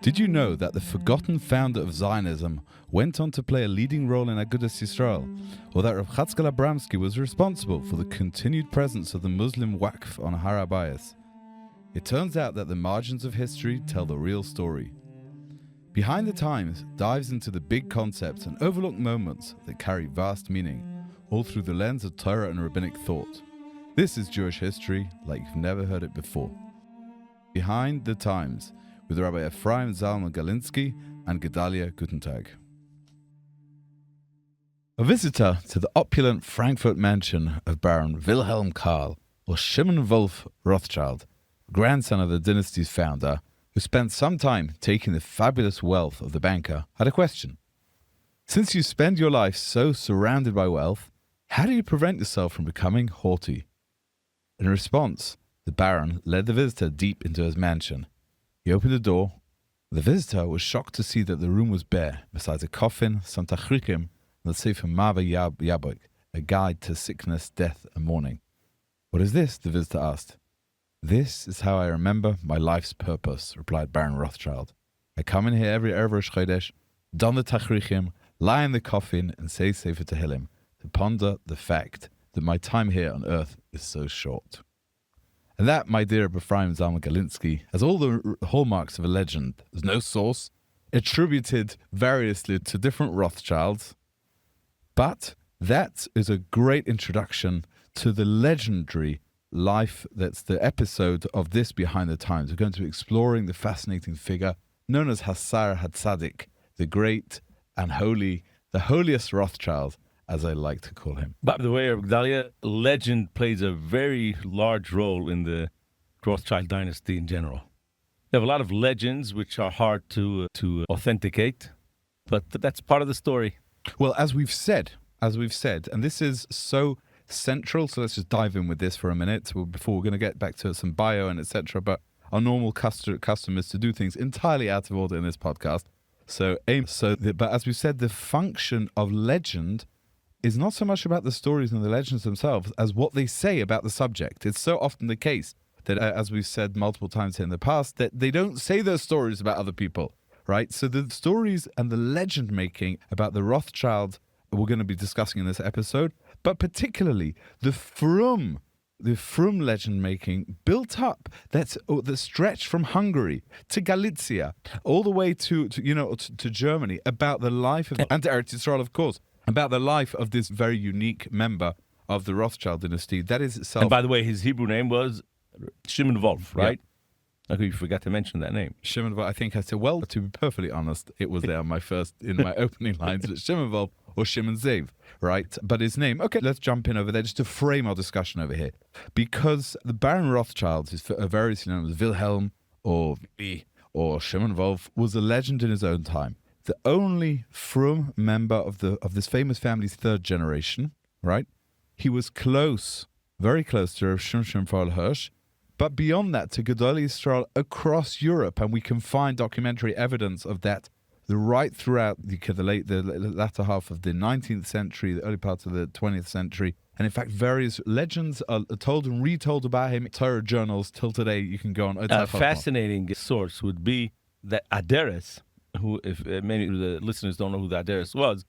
Did you know that the forgotten founder of Zionism went on to play a leading role in Agudas Yisrael, or that Rav Chatzkel Abramsky was responsible for the continued presence of the Muslim Waqf on Har HaBayis? It turns out that the margins of history tell the real story. Behind the Times dives into the big concepts and overlooked moments that carry vast meaning, all through the lens of Torah and rabbinic thought. This is Jewish history like you've never heard it before. Behind the Times, with Rabbi Efraim Zalman Galinsky and Gedalia Guttentag. A visitor to the opulent Frankfurt mansion of Baron Wilhelm Karl, or Shimon Wolf Rothschild, grandson of the dynasty's founder, who spent some time taking the fabulous wealth of the banker, had a question. Since you spend your life so surrounded by wealth, how do you prevent yourself from becoming haughty? In response, the Baron led the visitor deep into his mansion. He opened the door. The visitor was shocked to see that the room was bare, besides a coffin, some tachrikim, and the Sefer Mava Yabok, a guide to sickness, death, and mourning. What is this? The visitor asked. This is how I remember my life's purpose, replied Baron Rothschild. I come in here every Erev Rosh Chodesh, don the tachrikim, lie in the coffin, and say Sefer Tehillim, to ponder the fact that my time here on earth is so short. And that, my dear Efraim Zalman Galinsky, has all the hallmarks of a legend. There's no source, attributed variously to different Rothschilds, but that is a great introduction to the legendary life that's the episode of this Behind the Times. We're going to be exploring the fascinating figure known as Hassar Hatzadik, the great and holy, the holiest Rothschild, as I like to call him. By the way, Gedalia, legend plays a very large role in the Rothschild dynasty in general. You have a lot of legends which are hard to authenticate, but that's part of the story. Well, as we've said, and this is so central, so let's just dive in with this for a minute before we're going to get back to some bio and etc. But our normal custom is to do things entirely out of order in this podcast. But as we've said, the function of legend is not so much about the stories and the legends themselves as what they say about the subject. It's so often the case that, as we've said multiple times here in the past, that they don't say those stories about other people, right? So the stories and the legend making about the Rothschild we're going to be discussing in this episode, but particularly the Frum legend making built up that's the stretch from Hungary to Galicia all the way to Germany, about the life of, and to Eretz Yisrael, of course, about the life of this very unique member of the Rothschild dynasty. That is itself. And by the way, his Hebrew name was Shimon Wolf, right? Yeah. Okay, you forgot to mention that name. Shimon Wolf. I think I said, well, to be perfectly honest, it was there in my opening lines, but Shimon Wolf or Shimon Zev, right? But his name, okay, let's jump in over there just to frame our discussion over here. Because the Baron Rothschild, is variously known as Wilhelm or Shimon Wolf, was a legend in his own time. The only Frum member of this famous family's third generation, right? He was close, very close to Rav Shimshon Hirsch, but beyond that to Gedalia Yisrael across Europe, and we can find documentary evidence of that right throughout the latter half of the 19th century, the early parts of the 20th century, and in fact various legends are told and retold about him in Torah journals till today. You can go on. A fascinating source would be that Aderes, who, if many of the listeners don't know who the Aderes was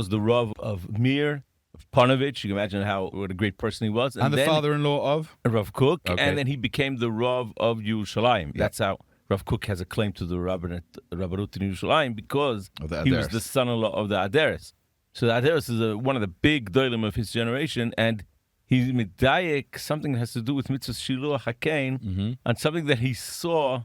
the Rav of Mir, of Panovich. You can imagine what a great person he was. And the father-in-law of? Rav Kook. Okay. And then he became the Rav of Yerushalayim. Yep. That's how Rav Kook has a claim to the Rabbanut in Yerushalayim, because he was the son-in-law of the Aderes. So the Aderes is one of the big dolim of his generation, and he's medayek, something that has to do with mitzvah shiluach hakein, and something that he saw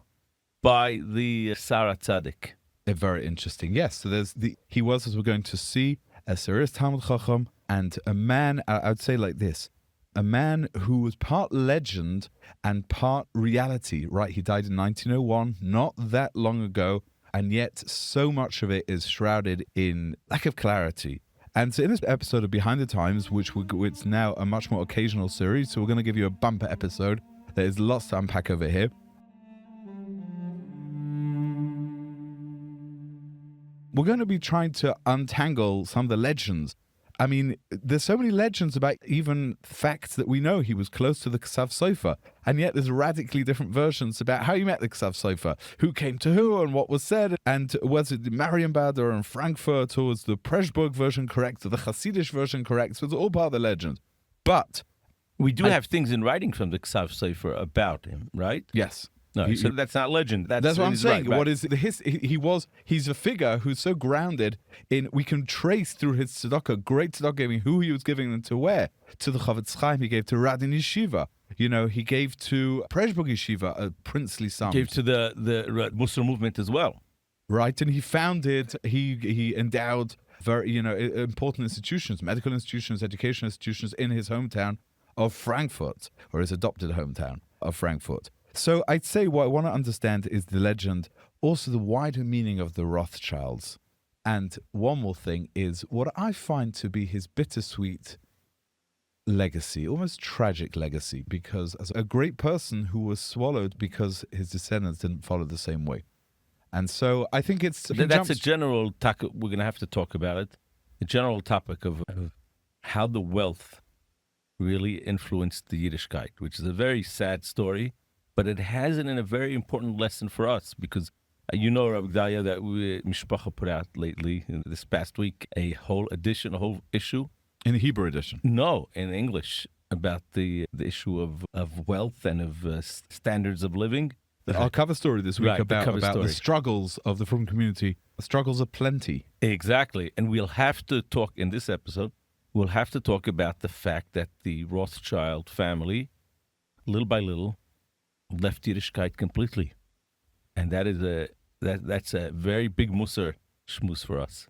by the Sarah Tzaddik. Very interesting. Yes. So he was, as we're going to see, a serious Talmud Chacham and a man, I would say like this, a man who was part legend and part reality, right? He died in 1901, not that long ago, and yet so much of it is shrouded in lack of clarity. And so in this episode of Behind the Times, it's now a much more occasional series, so we're going to give you a bumper episode. There's lots to unpack over here. We're going to be trying to untangle some of the legends I mean, there's so many legends about even facts that we know. He was close to the Ksav Sofer, and yet there's radically different versions about how he met the Ksav Sofer, who came to who and what was said, and was it the Marienbad or in Frankfurt, or was the Pressburg version correct, or the Hassidic version correct? So it's all part of the legend. But we do have things in writing from the Ksav Sofer about him, right? Yes. No, so that's not legend. That's what I'm saying. Right. What is he's a figure who's so grounded in, we can trace through his tzedakah, great tzedakah giving, who he was giving them to where. To the Chavetz Chaim, he gave to Radin Yeshiva. You know, he gave to Pressburg Yeshiva a princely sum. Gave to the Muslim movement as well. Right, and he founded, he endowed very, important institutions, medical institutions, education institutions in his hometown of Frankfurt, or his adopted hometown of Frankfurt. So I'd say what I want to understand is the legend, also the wider meaning of the Rothschilds. And one more thing is what I find to be his bittersweet legacy, almost tragic legacy, because as a great person who was swallowed because his descendants didn't follow the same way. And so I think it's... That's a general topic. We're going to have to talk about it. A general topic of how the wealth really influenced the Yiddishkeit, which is a very sad story. But it has it in a very important lesson for us, because Rabbi Gedalia, that Mishpacha put out lately, this past week, a whole issue. In the Hebrew edition? No, in English, about the issue of wealth and of standards of living. Our cover story this week about the struggles of the Frum community, the struggles of plenty. Exactly. And we'll have to talk, in this episode, about the fact that the Rothschild family, little by little, left Yiddishkeit completely, and that's a very big Musar Shmuz for us.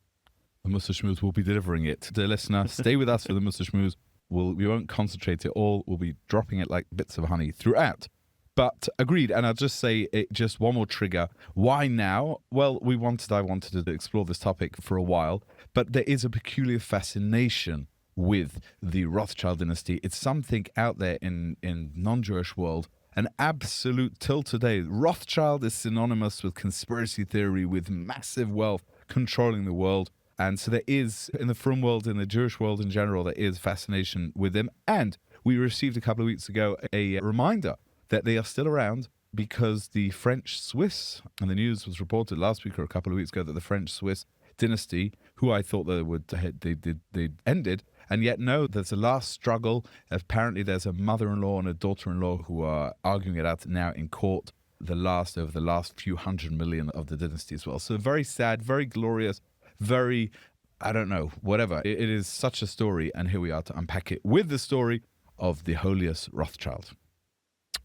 The Musar Shmuz will be delivering it. Dear listener, stay with us for the Musar Shmuz. We won't concentrate it all. We'll be dropping it like bits of honey throughout. But agreed, and I'll just say just one more trigger. Why now? Well, I wanted to explore this topic for a while, but there is a peculiar fascination with the Rothschild dynasty. It's something out there in non-Jewish world. An absolute till today. Rothschild is synonymous with conspiracy theory, with massive wealth controlling the world. And so there is, in the Frum world, in the Jewish world in general, there is fascination with them. And we received a couple of weeks ago a reminder that they are still around, because the French-Swiss, and the news was reported last week or a couple of weeks ago that the French-Swiss dynasty, who I thought they ended, and yet no, there's a last struggle. Apparently there's a mother-in-law and a daughter-in-law who are arguing it out now in court, over the last few 100 million of the dynasty as well. So very sad, very glorious, very, I don't know, whatever. It is such a story, and here we are to unpack it with the story of the Holiest Rothschild.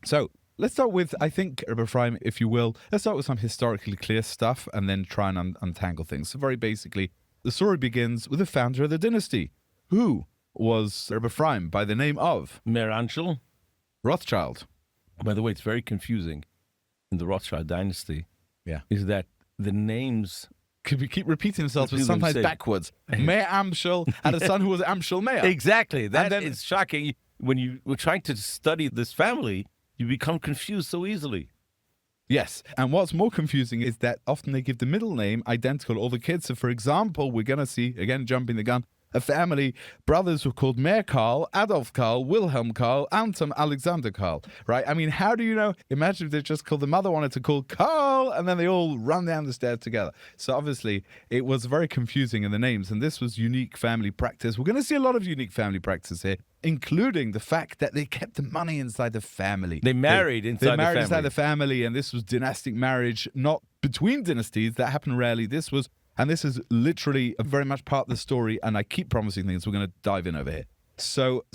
So let's start with, I think, Rabbi Efraim, if you will, let's start with some historically clear stuff and then try and untangle things. So very basically, the story begins with the founder of the dynasty, who was Rabbi Efraim by the name of Meir Anshel Rothschild. By the way, it's very confusing in the Rothschild dynasty. Yeah. Is that the names keep repeating themselves, but sometimes backwards. Meir Amshel had a son who was Amshel Meir. Exactly. That is shocking. When you were trying to study this family, you become confused so easily. Yes, and what's more confusing is that often they give the middle name identical to all the kids. So, for example, we're going to see, again, jumping the gun, a family, brothers were called Meir Karl, Adolf Karl, Wilhelm Karl, Anton Alexander Karl, right? I mean, how do you know? Imagine if they just called, the mother wanted to call Karl, and then they all run down the stairs together. So obviously, it was very confusing in the names, and this was unique family practice. We're going to see a lot of unique family practice here, including the fact that they kept the money inside the family. They married inside the family, and this was dynastic marriage, not between dynasties. That happened rarely. And this is literally very much part of the story, and I keep promising things. We're going to dive in over here. So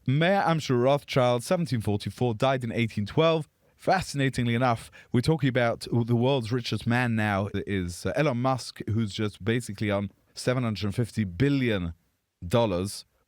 Meir Amshel Rothschild, 1744, died in 1812. Fascinatingly enough, we're talking about the world's richest man now is Elon Musk, who's just basically on $750 billion,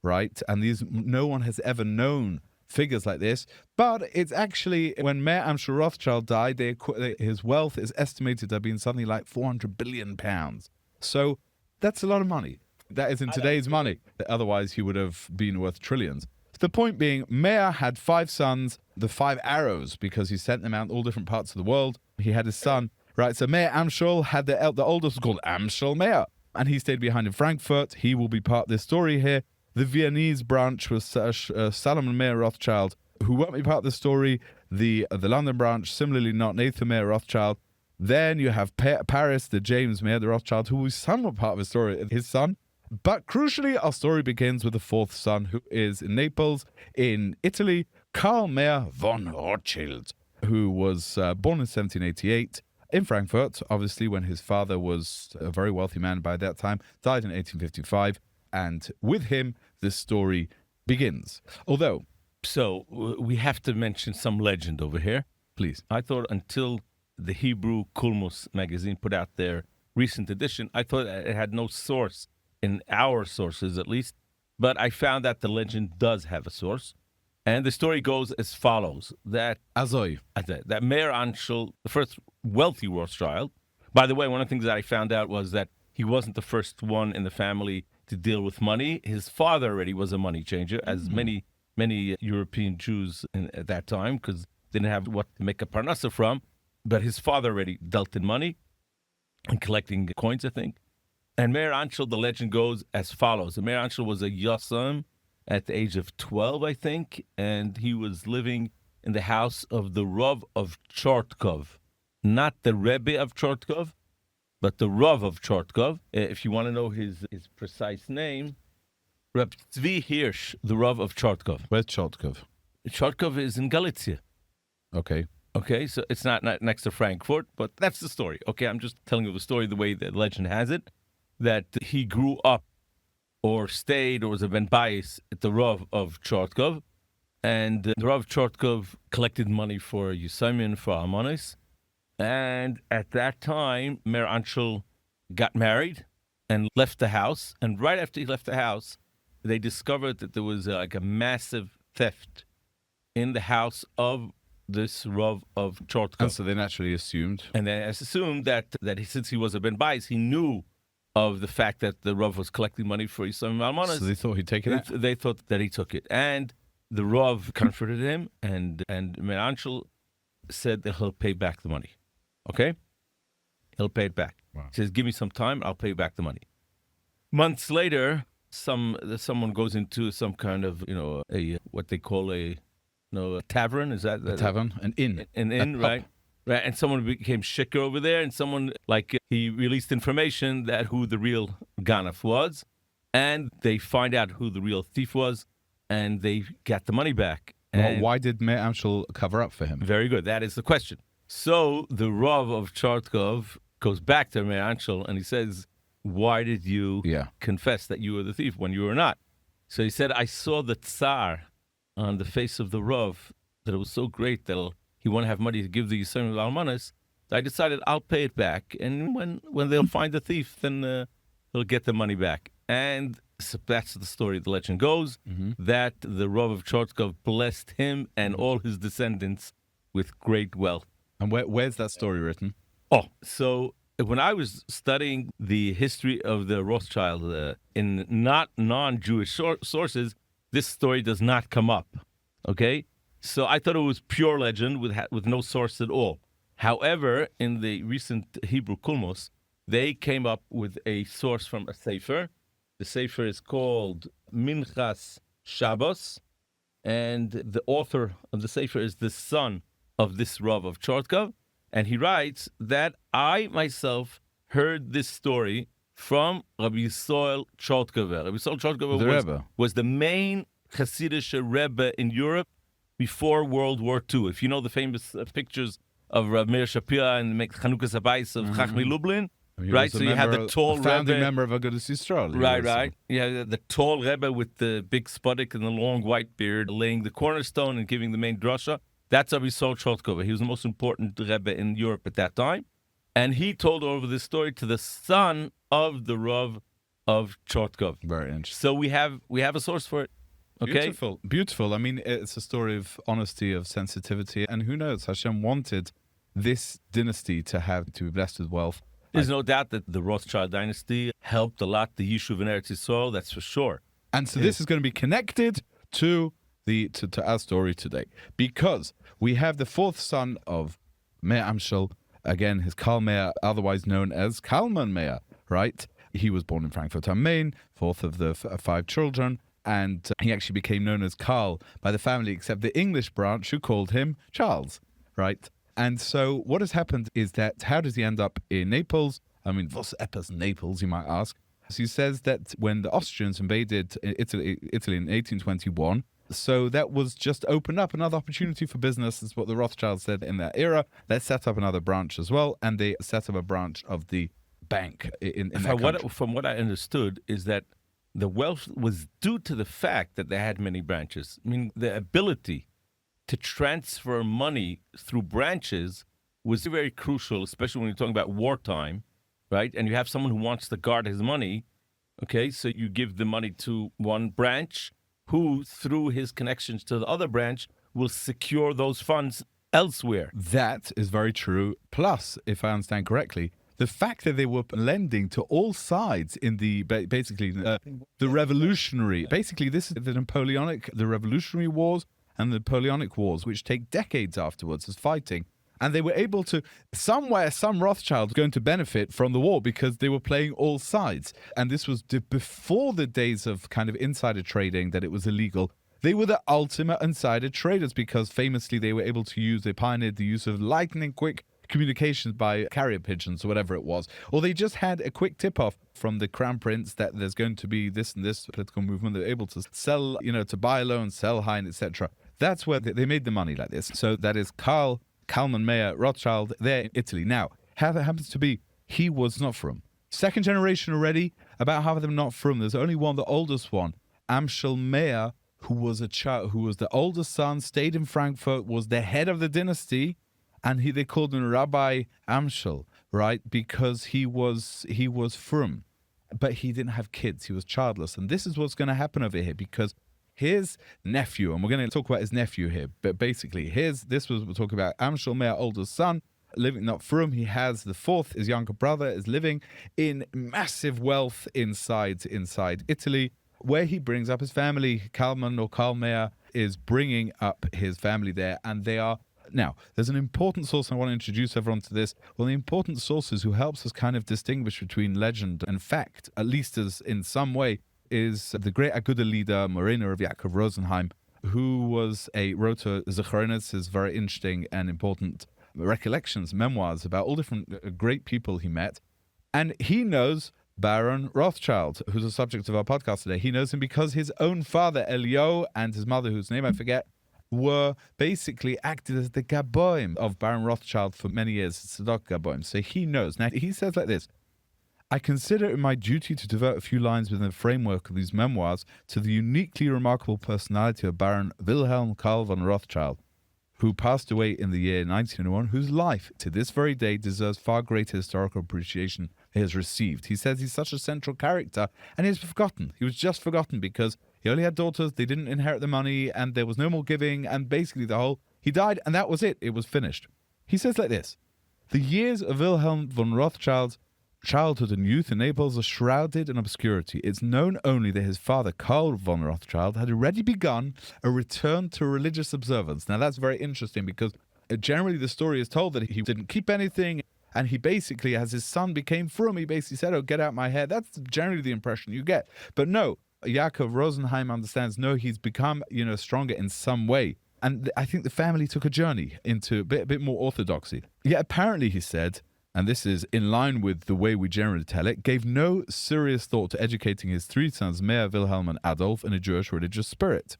right? And no one has ever known figures like this, but it's actually, when Meir Amshel Rothschild died, his wealth is estimated to have been something like 400 billion pounds. So that's a lot of money. That is in today's money. Otherwise, he would have been worth trillions. The point being, Meir had 5 sons, the 5 arrows, because he sent them out in all different parts of the world. He had his son, right? So Meir Amshel had the oldest was called Amshel Meir. and he stayed behind in Frankfurt. He will be part of this story here. The Viennese branch was Salomon Meir Rothschild, who won't be part of the story. The London branch, similarly not Nathan Meir Rothschild. Then you have Paris, the James Meir the Rothschild, who was somewhat part of the story, his son. But crucially, our story begins with the fourth son, who is in Naples, in Italy, Karl Meir von Rothschild, who was born in 1788 in Frankfurt, obviously when his father was a very wealthy man by that time, died in 1855. And with him, this story begins. So we have to mention some legend over here. Please. I thought until the Hebrew Kulmus magazine put out their recent edition, I thought it had no source in our sources at least, but I found that the legend does have a source. And the story goes as follows, that Meir Anshel, the first wealthy Rothschild, by the way, one of the things that I found out was that he wasn't the first one in the family to deal with money. His father already was a money changer, as many European Jews at that time, because they didn't have what to make a parnasa from. But his father already dealt in money and collecting coins, I think. And Meir Anshel, the legend goes as follows. Meir Anshel was a yosem at the age of 12, I think, and he was living in the house of the Rav of Chortkov. Not the Rebbe of Chortkov, but the Rav of Chortkov. If you want to know his precise name, Reb Tzvi Hirsch, the Rav of Chortkov. Where's Chortkov? Chortkov is in Galicia. Okay, so it's not next to Frankfurt, but that's the story. Okay, I'm just telling you the story the way the legend has it, that he grew up or stayed or was a ben bayis at the Rav of Chortkov, and the Rav of Chortkov collected money for Yusaimian, for Almanis, and at that time, Meir Anshel got married and left the house, and right after he left the house, they discovered that there was like a massive theft in the house of this Rav of Chortkov. And so they naturally assumed. And they assumed that since he was a ben bayis, he knew of the fact that the Rav was collecting money for Yisrael Almanas. So they thought he'd take it? They thought that he took it. And the Rav comforted him, and Meir Anshel said that he'll pay back the money. Okay? He'll pay it back. Wow. He says, give me some time, I'll pay back the money. Months later, someone goes into some kind of, what they call a tavern. Is that a tavern? An inn. An inn, right? Right, and someone became shikar over there, and someone, he released information that who the real ganaf was, and they find out who the real thief was, and they got the money back. Well, why did Meir Anshel cover up for him? Very good, that is the question. So the Rav of Chortkov goes back to Meir Anshel, and he says, why did you confess that you were the thief when you were not? So he said, I saw the tsar on the face of the Rav, that it was so great that he won't have money to give the Yisrael Almanas. I decided I'll pay it back, and when they'll find the thief, then he'll get the money back. And so that's the story. The legend goes that the Rav of Chortkov blessed him and all his descendants with great wealth. And where's that story written? Oh, so when I was studying the history of the Rothschild in not non-Jewish sources, this story does not come up. Okay? So I thought it was pure legend with no source at all. However, in the recent Hebrew Kulmos, they came up with a source from a sefer. The sefer is called Minchas Shabbos, and the author of the sefer is the son of this Rav of Chortkov, and he writes that I myself heard this story from Rabbi Yisrael Chortkov. Rabbi Yisrael Chortkov was the main Hassidic Rebbe in Europe before World War II. If you know the famous pictures of Rav Meir Shapira and the Chanukah Sabais of Chachmei Lublin, right? So you had the tall founding Rebbe, member of Agudas Yisrael. Right. Yeah, the tall Rebbe with the big spudik and the long white beard, laying the cornerstone and giving the main drasha. That's Rabbi Yisrael Chortkov. He was the most important Rebbe in Europe at that time, and he told over this story to the son of the Rav of Chortkov. Very interesting. So we have a source for it. Okay? Beautiful. I mean, it's a story of honesty, of sensitivity, and who knows? Hashem wanted this dynasty to be blessed with wealth. There's no doubt that the Rothschild dynasty helped a lot the Yishuv in Eretz Yisrael. That's for sure. And so this is going to be connected to our story today, because we have the fourth son of Meir Anshel. Again, his Karl Meir, otherwise known as Kalman Meir, right? He was born in Frankfurt am Main, fourth of the 5 children, and he actually became known as Karl by the family, except the English branch who called him Charles, right? And so what has happened is that, how does he end up in Naples? I mean, was etwas Naples, you might ask. So he says that when the Austrians invaded Italy in 1821, so that was just opened up another opportunity for business, is what the Rothschilds said in that era. Let's set up another branch as well, and they set up a branch of the bank in that country. From what I understood is that the wealth was due to the fact that they had many branches. I mean, the ability to transfer money through branches was very crucial, especially when you're talking about wartime, right? And you have someone who wants to guard his money, okay? So you give the money to one branch who, through his connections to the other branch, will secure those funds elsewhere. That is very true. Plus, if I understand correctly, the fact that they were lending to all sides in the, basically, the revolutionary, basically this is the Revolutionary Wars and the Napoleonic Wars, which take decades afterwards as fighting. And they were able to, somewhere, some Rothschild was going to benefit from the war because they were playing all sides. And this was before the days of kind of insider trading, that it was illegal. They were the ultimate insider traders because famously they pioneered the use of lightning quick communications by carrier pigeons or whatever it was. Or they just had a quick tip-off from the Crown Prince that there's going to be this and this political movement. They're able to sell, to buy low, sell high, etc. That's where they made the money like this. So that is Kalman Mayer Rothschild there in Italy. Now, how that happens to be, he was not from. Second generation already, about half of them not from. There's only one, the oldest one, Amschel Mayer, who was the oldest son, stayed in Frankfurt, was the head of the dynasty, and they called him Rabbi Amschel, right? Because he was from, but he didn't have kids. He was childless, and this is what's going to happen over here because his nephew, and we're going to talk about his nephew here, but basically we're talking about Amschel Mayer, oldest son, living not from. He has the fourth, his younger brother, is living in massive wealth inside Italy, where he brings up his family. Kalman or Karl Mayer is bringing up his family there, and they are. Now, there's an important source, and I want to introduce everyone to this. One of the important sources who helps us kind of distinguish between legend and fact, at least as in some way, is the great Aguda leader, Moreno of Yaakov Rosenheim, who wrote a Zechronos, his very interesting and important recollections, memoirs about all different great people he met. And he knows Baron Rothschild, who's the subject of our podcast today. He knows him because his own father, Elio, and his mother, whose name I forget, were basically acted as the Gaboim of Baron Rothschild for many years, Tzedok Gaboim. So he knows. Now, he says like this: I consider it my duty to devote a few lines within the framework of these memoirs to the uniquely remarkable personality of Baron Wilhelm Karl von Rothschild, who passed away in the year 1901, whose life to this very day deserves far greater historical appreciation he has received. He says he's such a central character, and he's forgotten. He was just forgotten because he only had daughters, they didn't inherit the money, and there was no more giving, and basically he died, and that was it. It was finished. He says like this: the years of Wilhelm von Rothschild's childhood and youth in Naples are shrouded in obscurity. It's known only that his father, Karl von Rothschild, had already begun a return to religious observance. Now, that's very interesting because generally the story is told that he didn't keep anything, and he basically, as his son became frum, he basically said, "Oh, get out my hair." That's generally the impression you get. But no, Yaakov Rosenheim understands, no, he's become, stronger in some way. And I think the family took a journey into a bit more orthodoxy. Yet apparently, he said, and this is in line with the way we generally tell it, gave no serious thought to educating his 3 sons, Meir, Wilhelm, and Adolf, in a Jewish religious spirit.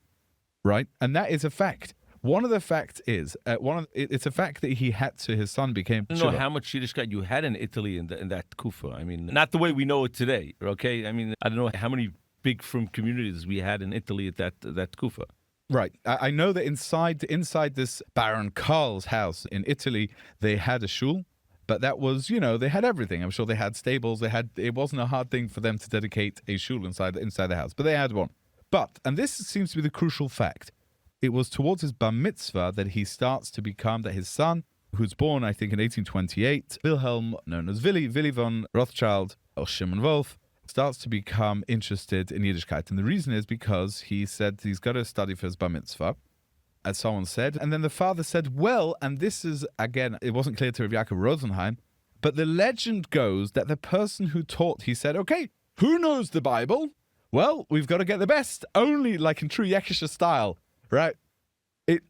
Right? And that is a fact. One of the facts is, it's a fact that his son became... I don't know how much Yiddishkeit you had in Italy in that Kufa. I mean, not the way we know it today, okay? I mean, I don't know how many big frum communities we had in Italy at that Kufa. Right. I know that inside this Baron Karl's house in Italy, they had a shul. But that was, they had everything. I'm sure they had stables. It wasn't a hard thing for them to dedicate a shul inside the house, but they had one. But, and this seems to be the crucial fact, it was towards his bar mitzvah that he starts to become, that his son, who's born, I think, in 1828, Wilhelm, known as Willy von Rothschild, or Shimon Wolf, starts to become interested in Yiddishkeit. And the reason is because he said he's got to study for his bar mitzvah, as someone said. And then the father said, well, and this is, again, it wasn't clear to Rabbi Yaakov Rosenheim, But the legend goes that the person who taught, he said, okay, who knows the Bible? Well, we've got to get the best, only like in true Yeshivish style, right?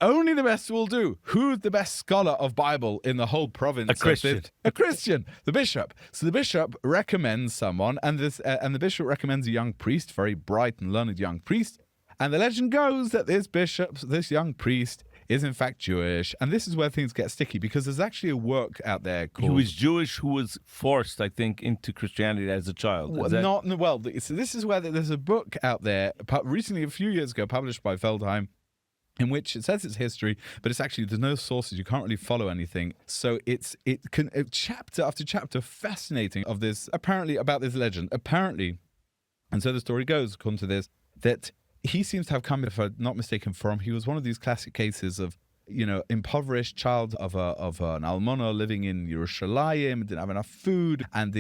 Only the best will do. Who's the best scholar of Bible in the whole province? A Christian. A Christian, the bishop. So the bishop recommends someone, and the bishop recommends a young priest, very bright and learned young priest. And the legend goes that this young priest, is in fact Jewish. And this is where things get sticky, because there's actually a work out there called... He was Jewish who was forced, I think, into Christianity as a child. So this is where there's a book out there, recently, a few years ago, published by Feldheim, in which it says it's history, but it's actually, there's no sources. You can't really follow anything. So it chapter after chapter, fascinating of this, apparently about this legend. Apparently, and so the story goes, according to this, that he seems to have come, if I'm not mistaken, he was one of these classic cases of, impoverished child of an almana living in Yerushalayim, didn't have enough food, and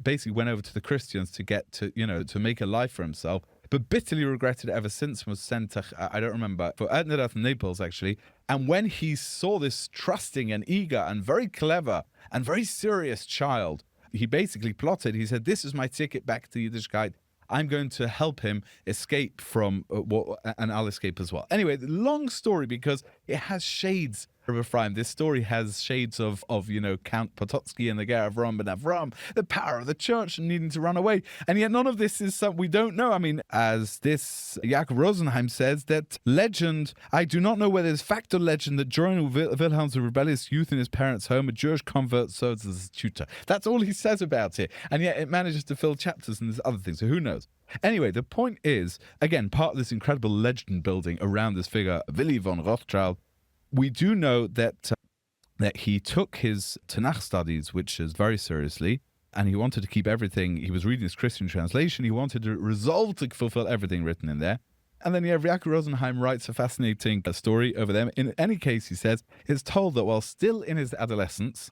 basically went over to the Christians to get to make a life for himself. But bitterly regretted it ever since, was sent to, I don't remember, for Edinburgh, Naples, actually. And when he saw this trusting and eager and very clever and very serious child, he basically plotted, he said, this is my ticket back to Yiddishkeit. I'm going to help him escape from, and I'll escape as well. Anyway, long story, because it has shades of Efraim. This story has shades of Count Potocki and the Ger Avram ben Avram, the power of the church and needing to run away. And yet none of this is something we don't know. I mean, as this Jakob Rosenheim says, that legend, I do not know whether it's fact or legend, that during Wilhelm's rebellious youth in his parents' home, a Jewish convert served as a tutor. That's all he says about it. And yet it manages to fill chapters and there's other things. So who knows? Anyway, the point is, again, part of this incredible legend building around this figure, Willy von Rothschild, we do know that he took his Tanakh studies, which is very seriously, and he wanted to keep everything. He was reading his Christian translation. He wanted to resolve to fulfill everything written in there. And then Jakob Rosenheim writes a fascinating story over them. In any case, he says, it's told that while still in his adolescence,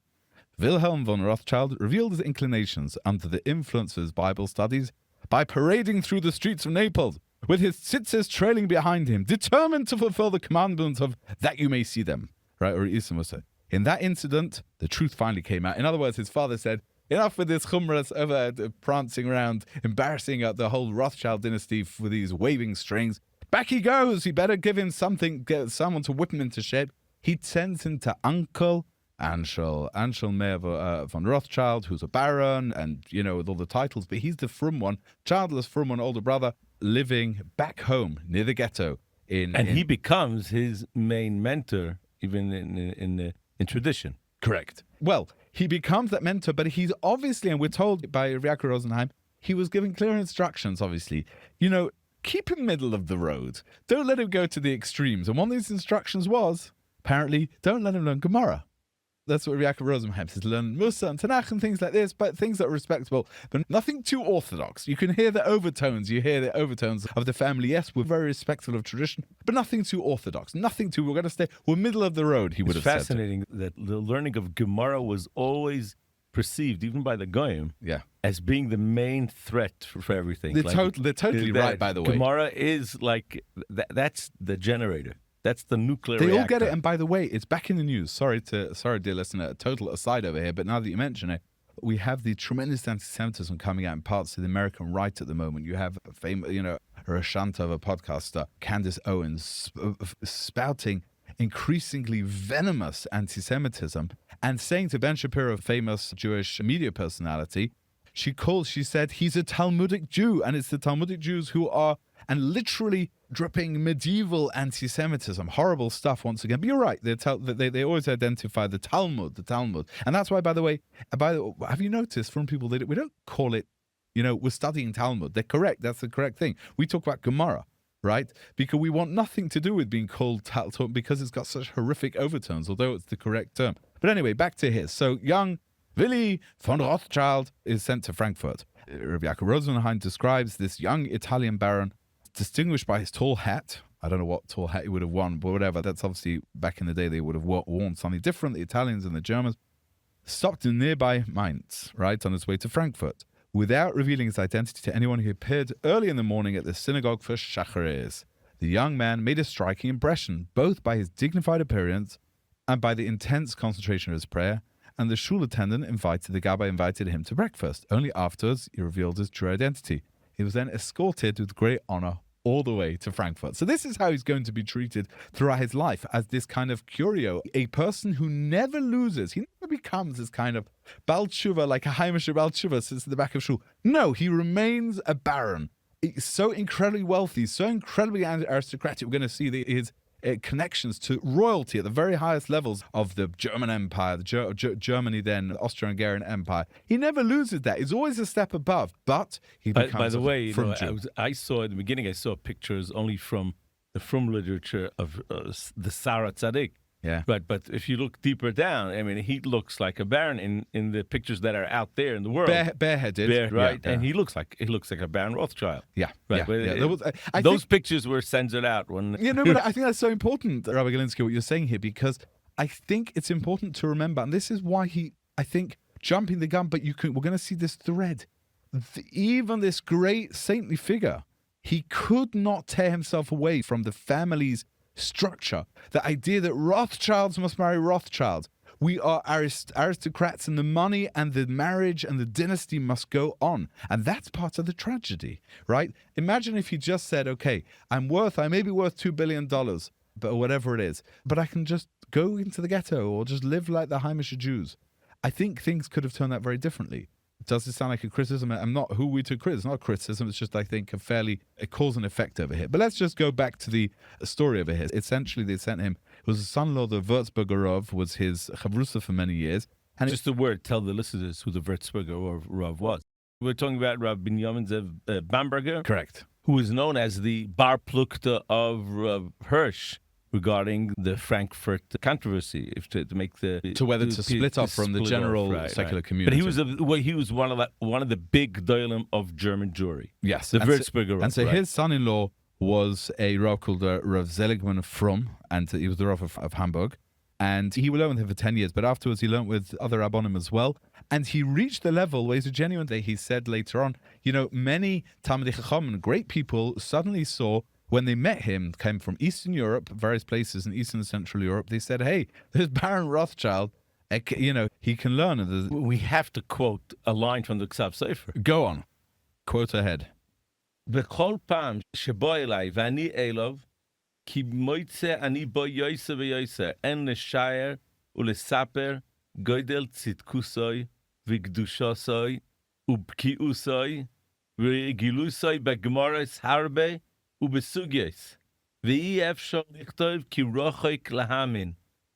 Wilhelm von Rothschild revealed his inclinations under the influence of his Bible studies by parading through the streets of Naples, with his tzitzis trailing behind him, determined to fulfill the commandments of that you may see them. Right? Or Isa say. In that incident, the truth finally came out. In other words, his father said, enough with this chumras over prancing around, embarrassing the whole Rothschild dynasty with these waving strings. Back he goes. He better give him something, get someone to whip him into shape. He sends him to Uncle Anshel Meir von Rothschild, who's a baron, and, with all the titles, but he's the frum one, childless frum one, older brother, living back home near the ghetto. He becomes his main mentor, even in tradition. Correct. Well, he becomes that mentor, but he's obviously, and we're told by Jakob Rosenheim, he was given clear instructions, obviously. Keep him middle of the road. Don't let him go to the extremes. And one of these instructions was, apparently, don't let him learn Gemara. That's what Jakob Rosenheim says, learn Musa and Tanakh and things like this, but things that are respectable, but nothing too orthodox. You can hear the overtones. You hear the overtones of the family. Yes, we're very respectful of tradition, but nothing too orthodox. We're middle of the road, he would have said. It's fascinating that the learning of Gemara was always perceived, even by the Goyim, as being the main threat for everything. They're totally right, by the way. Gemara is like, that's the generator. That's the nuclear reactor. They all get it, and by the way, it's back in the news. Sorry, dear listener, a total aside over here, but now that you mention it, we have the tremendous anti-Semitism coming out in parts of the American right at the moment. You have a famous, Rashanta of a podcaster, Candace Owens, spouting increasingly venomous anti-Semitism and saying to Ben Shapiro, a famous Jewish media personality, she said he's a Talmudic Jew, and it's the Talmudic Jews who are, and literally dripping medieval anti-Semitism, horrible stuff once again. But you're right, they always identify the Talmud, and that's why, by the way, have you noticed from people that we don't call it, we're studying Talmud. They're correct. That's the correct thing. We talk about Gemara, right? Because we want nothing to do with being called Talmud because it's got such horrific overtones, although it's the correct term. But anyway, back to his. So young Willy von Rothschild is sent to Frankfurt. Rabbi Jakob Rosenheim describes this young Italian baron, distinguished by his tall hat. I don't know what tall hat he would have worn, but whatever. That's obviously, back in the day, they would have worn something different, the Italians and the Germans. Stopped in nearby Mainz, right, on his way to Frankfurt. Without revealing his identity to anyone, he appeared early in the morning at the synagogue for Shacharis. The young man made a striking impression, both by his dignified appearance and by the intense concentration of his prayer, and the shul attendant the gabbai invited him to breakfast. Only afterwards, he revealed his true identity. He was then escorted with great honor all the way to Frankfurt. So this is how he's going to be treated throughout his life, as this kind of curio, a person who never loses. He never becomes this kind of Baal Tshuva, like a Haimisher Baal Tshuva sits in the back of shul. No, he remains a baron. He's so incredibly wealthy, so incredibly aristocratic. We're going to see his connections to royalty at the very highest levels of the German Empire, Germany then, the Austro-Hungarian Empire. He never loses that. He's always a step above, but he becomes by the way, I saw at the beginning, I saw pictures only from the literature of the Sarah Tzaddik. Yeah. Right, but if you look deeper down, I mean, he looks like a baron in the pictures that are out there in the world. Bareheaded. Right, yeah. And he looks like a Baron Rothschild. Yeah, right. Yeah. Those pictures were censored out when. But I think that's so important, Rabbi Galinsky, what you're saying here, because I think it's important to remember, and this is why I think, jumping the gun, but we're going to see this thread. Even this great saintly figure, he could not tear himself away from the family's structure, the idea that Rothschilds must marry Rothschilds. We are aristocrats, and the money and the marriage and the dynasty must go on. And that's part of the tragedy, right? Imagine if he just said, okay, I may be worth $2 billion, but whatever it is, but I can just go into the ghetto or just live like the Heimische Jews. I think things could have turned out very differently. Does it sound like a criticism? I'm not who we to criticize. It's not a criticism. It's just, I think, a cause and effect over here. But let's just go back to the story over here. Essentially, they sent him. It was his son-in-law, the Würzburger Rav, was his chavrusa for many years. And just a word, tell the listeners who the Würzburger Rav was. We're talking about Rav Binyamin Zev Bamberger. Correct. Who is known as the Bar Plukta of Rav Hirsch, regarding the Frankfurt controversy, to split off from the general secular community. But he was one of the big dolim of German Jewry. Yes, the Würzburger Rav. And so his son-in-law was a Rav called Rav Seligman Frum, and he was the Rav of Hamburg. And he learned with him for 10 years, but afterwards he learned with other Rabbonim as well. And he reached the level where he's a genuine. He said later on, many Talmidei Chacham, great people, suddenly saw, when they met him, came from Eastern Europe, various places in Eastern and Central Europe, they said, hey, there's Baron Rothschild, he can learn. We have to quote a line from the Ksav Sefer. Go on. Quote ahead. B'chol pam shebo elai v'ani elov, ki moitze ani bo yoyse v'yoyse, en l'shayer u'lesaper, goydel tzitkusoi, v'gdushosoi, u'bkiusoi, v'gilusoi b'gmoros harbe, ובסוגייס, ואי אפשר לכתוב כי רוחק להאמין.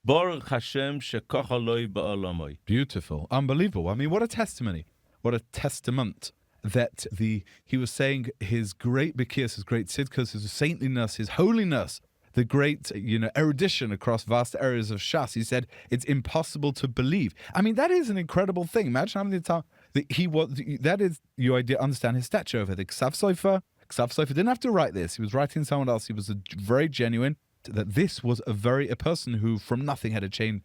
ברוך השם שככה לא בעולמי. Beautiful. Unbelievable. I mean, what a testimony. What a testament that he was saying his great Bekias, his great Tzidkus, his saintliness, his holiness, the great, erudition across vast areas of Shas. He said, it's impossible to believe. I mean, that is an incredible thing. Imagine how many times that is, you understand his stature over the Ksav Sofer. Ksav Sofer didn't have to write this. He was writing someone else. He was very genuine, that this was a person who from nothing had attained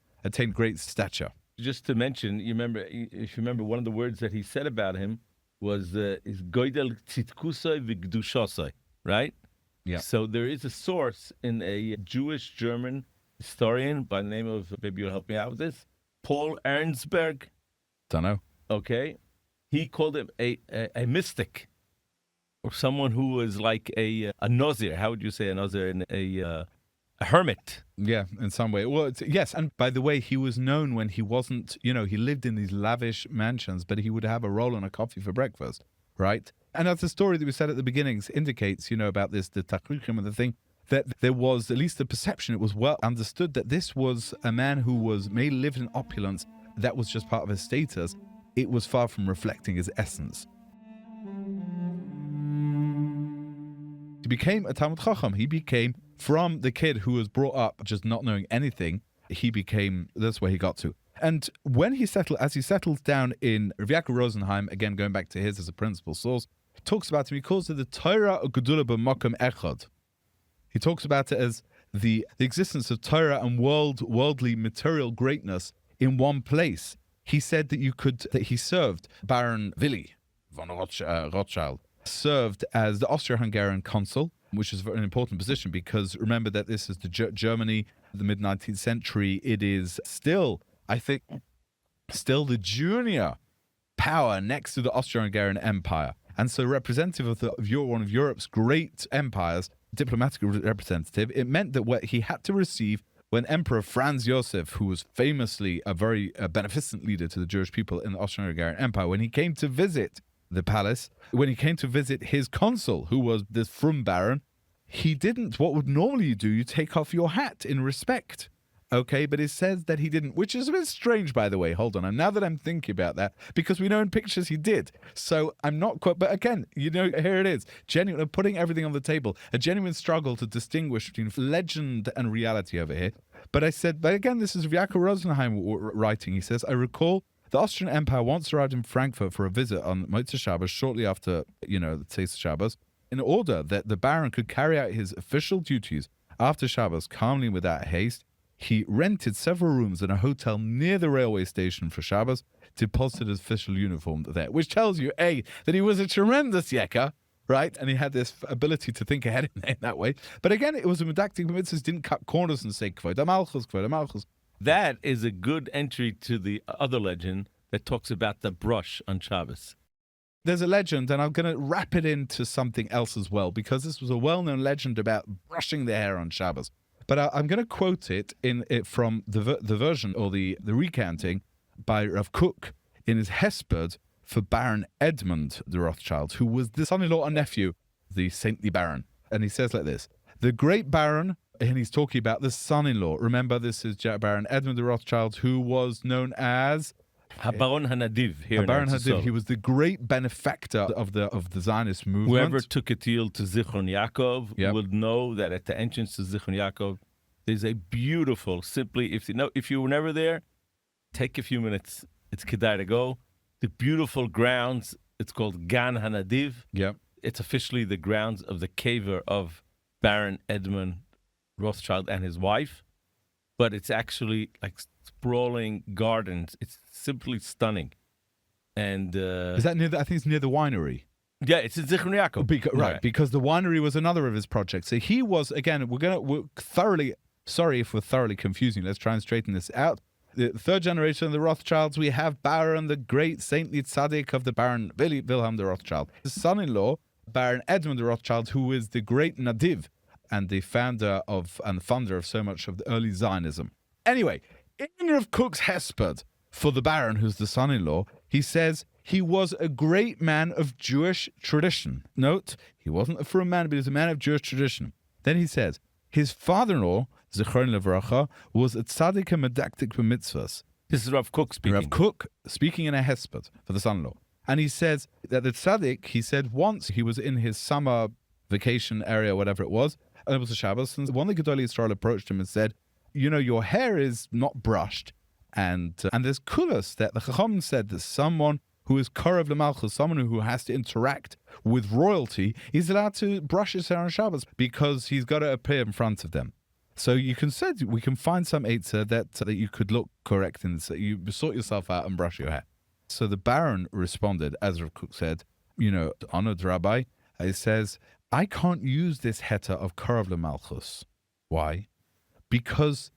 great stature. Just to mention, if you remember, one of the words that he said about him was is goydel tzitkusoi v'gdushosoi, right? Yeah. So there is a source in a Jewish German historian by the name of, maybe you'll help me out with this, Paul Ernstberg. Don't know. Okay. He called him a mystic, or someone who was like a Nazir. How would you say a Nazir? A hermit. Yeah, in some way. Well, yes, and by the way, he was known when he wasn't, he lived in these lavish mansions, but he would have a roll and a coffee for breakfast, right? And as the story that we said at the beginnings indicates, about this, the Tachrichim and the thing, that there was, at least the perception, it was well understood that this was a man who lived in opulence. That was just part of his status. It was far from reflecting his essence. He became a Talmud Chacham. He became, from the kid who was brought up just not knowing anything, that's where he got to. And as he settles down in Rav Yaakov Rosenheim, again going back to his as a principal source, he talks about him, he calls it the Torah Gedalia b'makom echad. He talks about it as the existence of Torah and worldly material greatness in one place. He said that he served Baron Willi von Rothschild, served as the Austro-Hungarian consul, which is an important position because remember that this is the Germany, the mid-19th century. It is still, I think, still the junior power next to the Austro-Hungarian Empire. And so representative of one of Europe's great empires, diplomatic representative, it meant that what he had to receive when Emperor Franz Josef, who was famously a very beneficent leader to the Jewish people in the Austro-Hungarian Empire, when he came to visit the palace, when he came to visit his consul, who was this Frum Baron, he didn't, what would normally you do, you take off your hat in respect. Okay, but it says that he didn't, which is a bit strange, by the way. Hold on. And now that I'm thinking about that, because we know in pictures he did. So I'm not quite, but again, here it is. Genuine, putting everything on the table, a genuine struggle to distinguish between legend and reality over here. But again, this is Yaakov Rosenheim writing. He says, I recall the Austrian Empire once arrived in Frankfurt for a visit on Motzei Shabbos, shortly after, the Tzeitzes Shabbos, in order that the Baron could carry out his official duties after Shabbos calmly without haste. He rented several rooms in a hotel near the railway station for Shabbos, deposited his official uniform there, which tells you, A, that he was a tremendous yeka, right? And he had this ability to think ahead in that way. But again, it was a medactic mitzvah, didn't cut corners and say, Kvod HaMalchus, Kvod HaMalchus. That is a good entry to the other legend that talks about the brush on Shabbos. There's a legend, and I'm going to wrap it into something else as well, because this was a well-known legend about brushing the hair on Shabbos. But I'm going to quote it from the version or the recounting by Rav Kook in his Hesped for Baron Edmund the Rothschild, who was the son-in-law and nephew, the saintly Baron. And he says like this, the great Baron, and he's talking about the son-in-law. Remember, this is Baron Edmund the Rothschild, who was known as Baron Hanadiv here in Baron Hanadiv. He was the great benefactor of the Zionist movement. Whoever took a deal to Zichron Yaakov would know that at the entrance to Zichron Yaakov, there's a beautiful, simply, if you were never there, take a few minutes. It's Kedai to go. The beautiful grounds, it's called Gan Hanadiv. Yep. It's officially the grounds of the caver of Baron Edmund Rothschild and his wife. But it's actually like sprawling gardens. It's simply stunning. And is that near? I think it's near the winery. Yeah, it's in Zichron Yaakov. Right, because the winery was another of his projects. So he was, again, we're thoroughly, sorry if we're thoroughly confusing. Let's try and straighten this out. The third generation of the Rothschilds, we have Baron, the great saintly tzaddik of the Baron Wilhelm the Rothschild. His son-in-law, Baron Edmund the Rothschild, who is the great Nadiv and the founder of and funder of so much of the early Zionism. Anyway, in Rav Kook's Hesped for the Baron, who's the son-in-law, he says he was a great man of Jewish tradition. Note, he wasn't a frum man, but he was a man of Jewish tradition. Then he says, his father-in-law, Zichron Levracha, was a tzaddik and medactic b'mitzvahs. This is Rav Kook speaking. Rav Kook speaking in a hesped for the son-in-law. And he says that the tzaddik, he said once he was in his summer vacation area, whatever it was, and it was a Shabbos, and one of the Gedalia Yisrael approached him and said, your hair is not brushed. And there's kulas that the Chacham said that someone who is Korev L'Malchus, someone who has to interact with royalty, is allowed to brush his hair on Shabbos because he's got to appear in front of them. So we can find some eitzah that you could look correct and you sort yourself out and brush your hair. So the Baron responded, as Rav Kook said, honored Rabbi, he says, I can't use this heta of Korev L'Malchus. Why? Because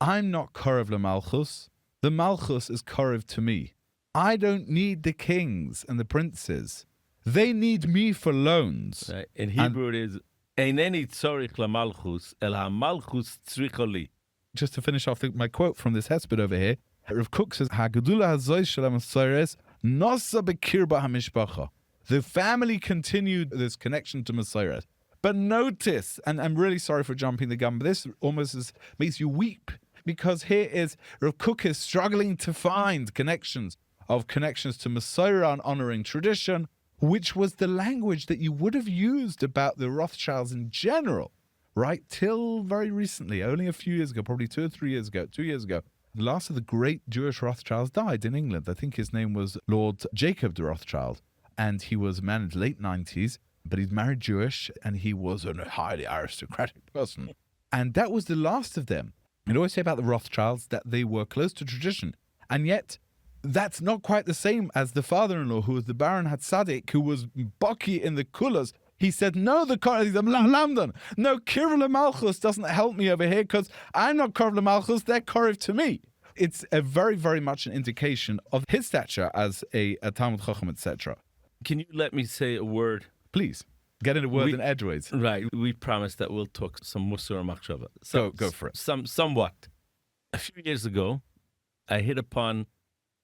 I'm not Korev L'Malchus. The Malchus is Korev to me. I don't need the kings and the princes. They need me for loans. In Hebrew it is, Eineni tzorich lamalchus, el hamalchus tzricha li. Just to finish off my quote from this hesped over here, Rav Kook says, Hagedula hazoy shel ha-Messiah nosa bekirba ha-Mishpacha. The family continued this connection to Messiah. But notice, and I'm really sorry for jumping the gun, but this almost makes you weep, because here is Rav Kook is struggling to find connections to Messiah and honoring tradition, which was the language that you would have used about the Rothschilds in general, right? Till very recently, only a few years ago, probably 2 years ago, the last of the great Jewish Rothschilds died in England. I think his name was Lord Jacob de Rothschild, and he was a man in his late 90s, but he's married Jewish, and he was a highly aristocratic person. And that was the last of them. I'd always say about the Rothschilds that they were close to tradition, and yet that's not quite the same as the father-in-law, who was the Baron Hatzadik, who was Baki in the Kulas. He said, no, no, Kirv Malchus doesn't help me over here because I'm not Kirv Malchus, they're Korev to me. It's a very, very much an indication of his stature as a Talmud Chacham, etc. Can you let me say a word? Please, get in a word in edgeways. Right. We promise that we'll talk some Musar Machshava. So, go for it. Somewhat. A few years ago, I hit upon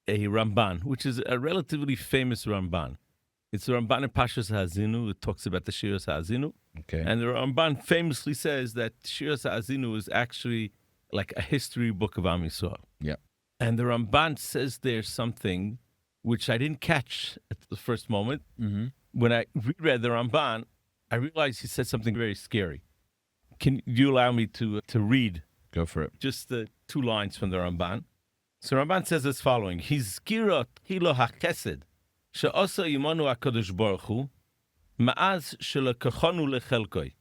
a Ramban, which is a relatively famous Ramban. It's the Ramban in Pashas Ha'azinu. It talks about the Shiras Ha'azinu. Okay. And the Ramban famously says that Shiras Ha'azinu is actually like a history book of Am Yisrael. Yeah. And the Ramban says there's something which I didn't catch at the first moment. Mm-hmm. When I reread the Ramban, I realized he said something very scary. Can you allow me to read? Go for it. Just the 2 lines from the Ramban. So Ramban says as following: Hizkirot hilo hachesed she'osa imanu HaKadosh Baruch Hu ma'az shelakachonu lechelkoi.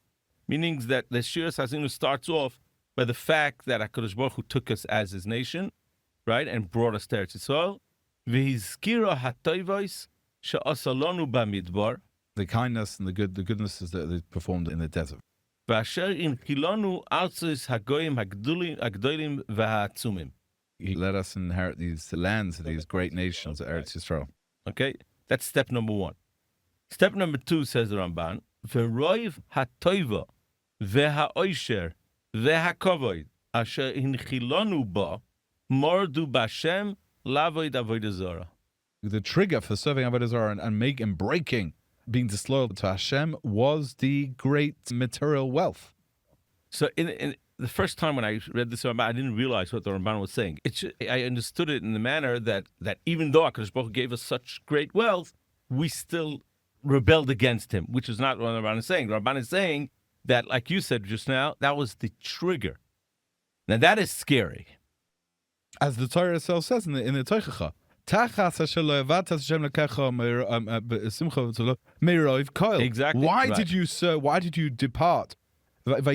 Meaning that the Shiras Ha'azinu starts off by the fact that HaKadosh Baruch Hu took us as his nation, right, and brought us to Eretz Yisrael. V'hizkira ha'toivos she'osa lonu b'midbar. The kindness and the goodnesses that they performed in the desert. V'asher inchilonu arzos hagoyim hagdolim v'ha'atzumim. He let us inherit these lands, these great nations of Eretz Yisrael. Okay, that's step number 1. Step number 2, says the Ramban, v'roiv ha'toiva v'ha'oisher v'ha'kovoid asher inchilonu ba mordu b'Hashem lavoid avodah zarah. The trigger for serving avodah zarah and breaking, being disloyal to Hashem, was the great material wealth. So in the first time when I read this Ramban, I didn't realize what the Ramban was saying. I understood it in the manner that even though HaKadosh Baruch Hu gave us such great wealth, we still rebelled against him, which is not what the Ramban is saying. The Ramban is saying that, like you said just now, that was the trigger. Now that is scary. As the Torah itself says in the Teichacha, Exactly. Why did you depart? Right? So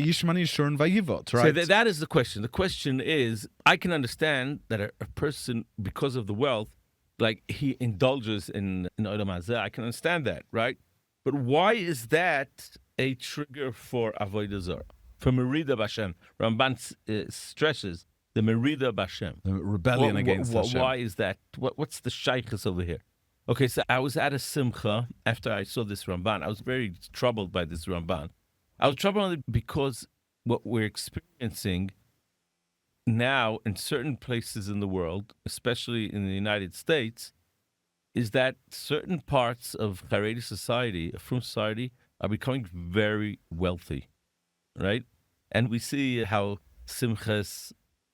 that is the question. The question is, I can understand that a person, because of the wealth, like he indulges in Olam Hazeh. I can understand that, right? But why is that a trigger for Avodah Zarah? For Merida B'Hashem. Ramban stresses the Merida B'Hashem. The rebellion against Hashem. Why is that? What's the shaykhs over here? Okay, so I was at a simcha after I saw this Ramban. I was very troubled by this Ramban. I was troubled because what we're experiencing now in certain places in the world, especially in the United States, is that certain parts of Haredi society, from society, are becoming very wealthy, right? And we see how simchas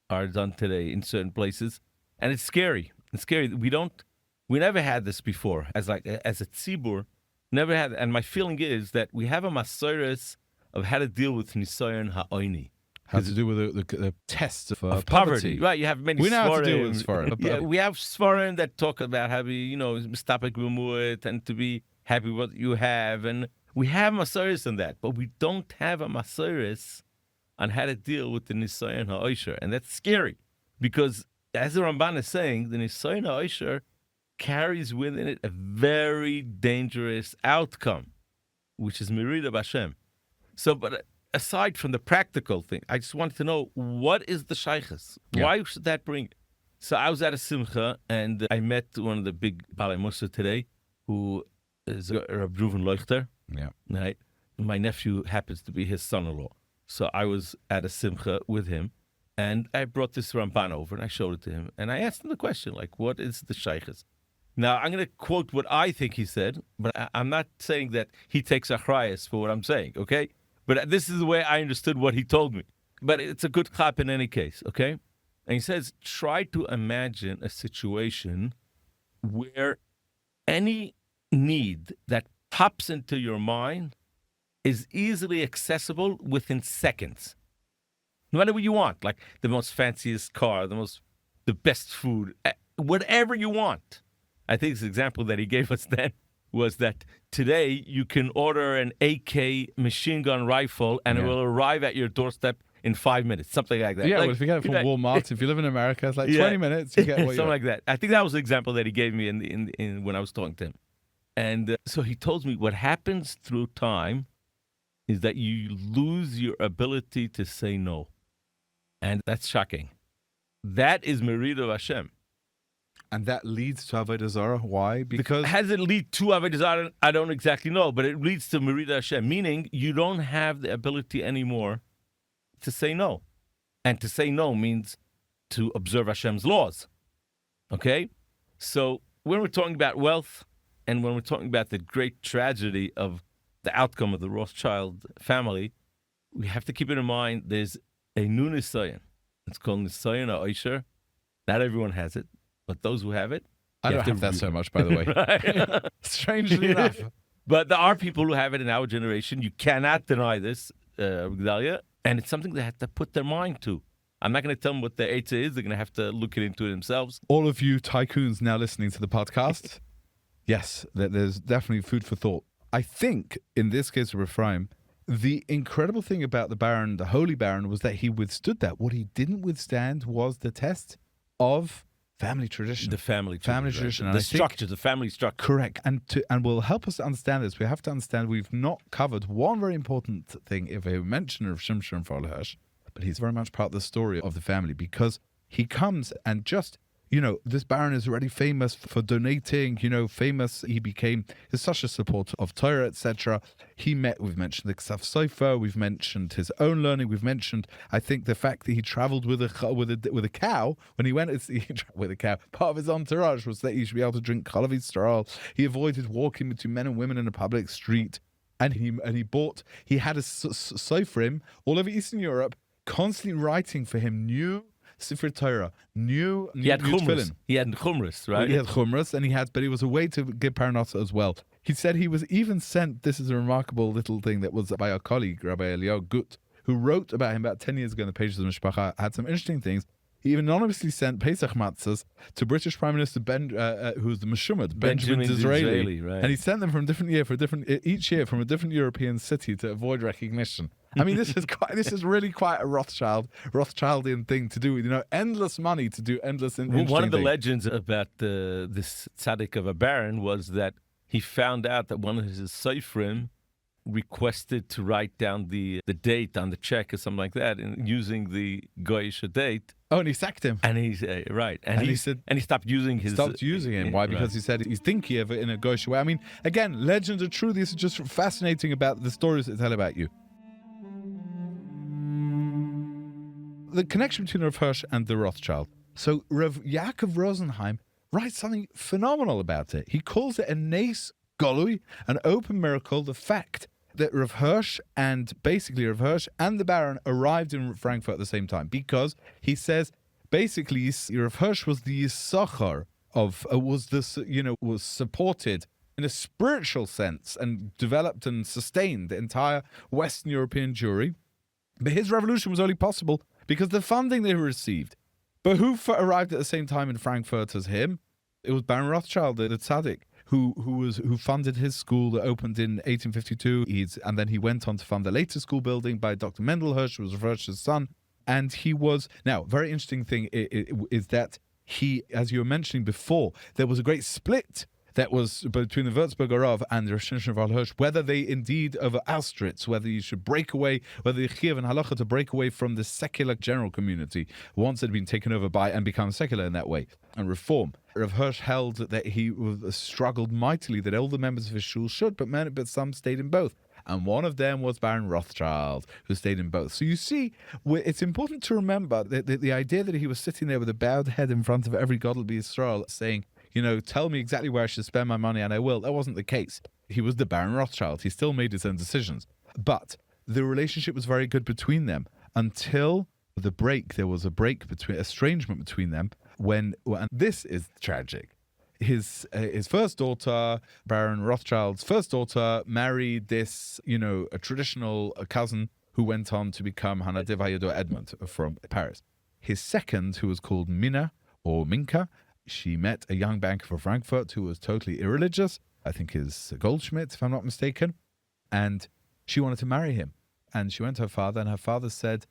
are done today in certain places, and it's scary. It's scary. We never had this before as a tzibur, never had. And my feeling is that we have a masoros of how to deal with nisayon ha'oini. How to do with the test of poverty. Right, you have many we know how to deal with Sfarim. Yeah, we have Sfarim that talk about how to be, mistapek b'mu'et and to be happy with what you have. And we have masoros on that, but we don't have a masoros on how to deal with the nisayon ha'oisher. And that's scary because, as the Ramban is saying, the nisayon ha'oisher carries within it a very dangerous outcome, which is Merida B'Hashem. So, but aside from the practical thing, I just wanted to know, what is the shaykhs? Yeah. Why should that bring it? So I was at a simcha, and I met one of the big Balei Musa today, who is Rabbi Reuven Leuchter. Yeah. Right? My nephew happens to be his son-in-law. So I was at a simcha with him, and I brought this Ramban over, and I showed it to him. And I asked him the question, like, what is the shaykhs? Now, I'm going to quote what I think he said, but I'm not saying that he takes achrayas for what I'm saying, okay? But this is the way I understood what he told me. But it's a good chap in any case, okay? And he says, try to imagine a situation where any need that pops into your mind is easily accessible within seconds. No matter what you want, like the most fanciest car, the best food, whatever you want. I think the example that he gave us then was that today you can order an AK machine gun rifle and it will arrive at your doorstep in 5 minutes, something like that. Yeah, like, well, if you get it from Walmart, if you live in America, it's like 20 minutes, you get what you something like that. I think that was the example that he gave me in when I was talking to him. And so he told me what happens through time is that you lose your ability to say no. And that's shocking. That is Merid of Hashem. And that leads to Avodah Zarah. Why? Because has it lead to Avodah Zarah? I don't exactly know, but it leads to Merid Hashem, meaning you don't have the ability anymore to say no. And to say no means to observe Hashem's laws. Okay? So when we're talking about wealth, and when we're talking about the great tragedy of the outcome of the Rothschild family, we have to keep it in mind there's a new Nisayan. It's called Nisayan Oisher. Not everyone has it, but those who have it... I don't have that so much, by the way. Right? Strangely enough. But there are people who have it in our generation. You cannot deny this, Gedalia, and it's something they have to put their mind to. I'm not going to tell them what the Eitzah is. They're going to have to look into it themselves. All of you tycoons now listening to the podcast, yes, there's definitely food for thought. I think, in this case of Efraim, the incredible thing about the Baron, the Holy Baron, was that he withstood that. What he didn't withstand was the test of family tradition. The family tradition. The structure, the family structure. Correct. And will help us to understand this, we have to understand we've not covered one very important thing if we mention of Shimshon Wolf, but he's very much part of the story of the family because he comes and just, this Baron is already famous for donating, famous. He's such a supporter of Torah, etc. We've mentioned the Ksaf Sofer, we've mentioned his own learning, we've mentioned, I think, the fact that he traveled with a cow. When he went with a cow, part of his entourage was that he should be able to drink Chalav Yisrael. He avoided walking between men and women in a public street. And he had a Sofrim all over Eastern Europe, constantly writing for him new Sefer Torah, he had Chumras. He had Chumras, right? He had Chumras, but he was a way to give Paranasa as well. He said he was even sent, this is a remarkable little thing that was by our colleague, Rabbi Eliyahu Gut, who wrote about him about 10 years ago in the pages of Mishpacha, had some interesting things. He even anonymously sent Pesach matzahs to British Prime Minister who's the Meshumad, Benjamin Disraeli, right. And he sent them from each year from a different European city to avoid recognition. I mean, this is really quite a Rothschildian thing to do with, endless money to do endless interesting One of the things. legends about this tzaddik of a baron was that he found out that one of his Seifrim requested to write down the date on the check or something like that, and using the Goyish date. Oh, and he sacked him. And he's right. And he stopped using his. Stopped using him. Why? Because he said he's thinking of it in a Goyish way. I mean, again, legends are true. This is just fascinating about the stories that tell about you. The connection between Rav Hirsch and the Rothschild. So Rav Yaakov Rosenheim writes something phenomenal about it. He calls it a nes golui, an open miracle, the fact that Rav Hirsch and the Baron arrived in Frankfurt at the same time, because he says basically Rav Hirsch was the Yisachar was supported in a spiritual sense and developed and sustained the entire Western European Jewry. But his revolution was only possible because the funding they received. But who arrived at the same time in Frankfurt as him? It was Baron Rothschild, the tzaddik, who funded his school that opened in 1852. And then he went on to fund the later school building by Dr. Mendel Hirsch, who was Hirsch's son. And he was, now, very interesting thing is that he, as you were mentioning before, there was a great split that was between the Würzburger Rav and the Shimshon Wolf, whether they indeed over Auschwitz, whether you should break away, whether the Chiyuv and Halacha to break away from the secular general community once it had been taken over by and become secular in that way and reform. Rav Hirsch held that he struggled mightily that all the members of his shul should, but some stayed in both. And one of them was Baron Rothschild, who stayed in both. So you see, it's important to remember that the idea that he was sitting there with a bowed head in front of every Gadol B'Yisrael saying, tell me exactly where I should spend my money and I will. That wasn't the case. He was the Baron Rothschild. He still made his own decisions. But the relationship was very good between them until the break. There was estrangement between them and this is tragic. His first daughter, Baron Rothschild's first daughter, married this, a traditional cousin who went on to become Hanadev Hayador Edmund from Paris. His second, who was called Minna or Minka, she met a young banker from Frankfurt who was totally irreligious. I think is Goldschmidt, if I'm not mistaken. And she wanted to marry him. And she went to her father, and her father said,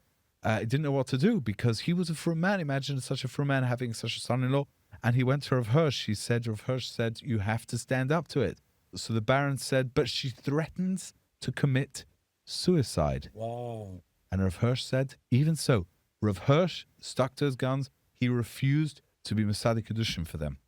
he didn't know what to do because he was a frum man. Imagine such a frum man having such a son-in-law. And he went to Rav Hirsch. Rav Hirsch said, you have to stand up to it. So the Baron said, but she threatens to commit suicide. Wow. And Rav Hirsch said, even so. Rav Hirsch stuck to his guns. he refused to be Masadi Kedushin for them.